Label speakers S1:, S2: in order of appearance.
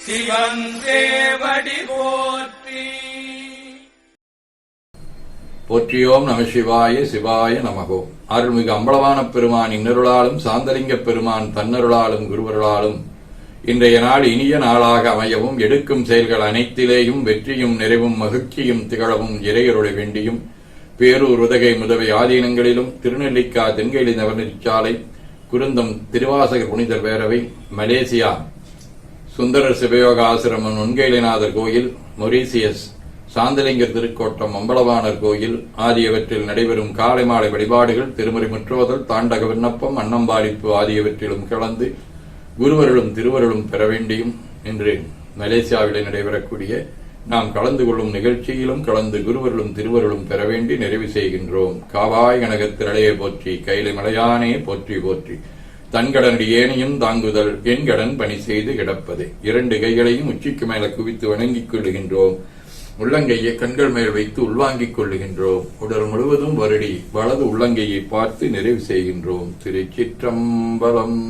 S1: சிவன் சேவடி போற்றி.
S2: போற்றியோம் நம சிவாய சிவாய நமகோ. அருள்மிகு அம்பலவான பெருமான் இன்னருளாலும் சாந்தலிங்க பெருமான் தன்னருளாலும் குருவருளாலும் இன்றைய நாள் இனிய நாளாக அமையவும், எடுக்கும் செயல்கள் அனைத்திலேயும் வெற்றியும் நிறைவும் மகிழ்ச்சியும் திகழவும் இறையருளை வேண்டியும், பேரூர் உதகை முதவை ஆதீனங்களிலும் திருநெல்லிக்கா தென்கேலி நவநெறிச்சாலை குருந்தம் திருவாசகர் புனிதர் பேரவை, மலேசியா சுந்தரர் சிவயோக ஆசிரமம் நுண்கைலிநாதர் கோயில், மொரீசியஸ் சாந்தலிங்கர் திருக்கோட்டம் அம்பலவாணர் கோயில் ஆகியவற்றில் நடைபெறும் காலை மாலை வழிபாடுகள், திருமுறை முற்றோதல், தாண்டக விண்ணப்பம், அன்னம்பாளிப்பு ஆகியவற்றிலும் கலந்து குருவருளும் திருவருளும் பெற வேண்டியும், இன்று மலேசியாவிலே நடைபெறக்கூடிய நாம் கலந்து கொள்ளும் நிகழ்ச்சியிலும் கலந்து குருவருளும் திருவருளும் பெற வேண்டி நிறைவு செய்கின்றோம். காவாய் கனகத்திரளையே போற்றி, கைலை மலையானே போற்றி போற்றி. தன்கடனடி ஏனையும் தாங்குதல் என் கடன் பணி செய்து கிடப்பது. இரண்டு கைகளையும் உச்சிக்கு மேல குவித்து வணங்கிக் கொள்ளுகின்றோம். உள்ளங்கையை கண்கள் மேல் வைத்து உள்வாங்கிக் கொள்ளுகின்றோம். உடல் முழுவதும் வருடி வலது உள்ளங்கையை பார்த்து நிறைவு செய்கின்றோம். திருச்சிற்றம்பலம்.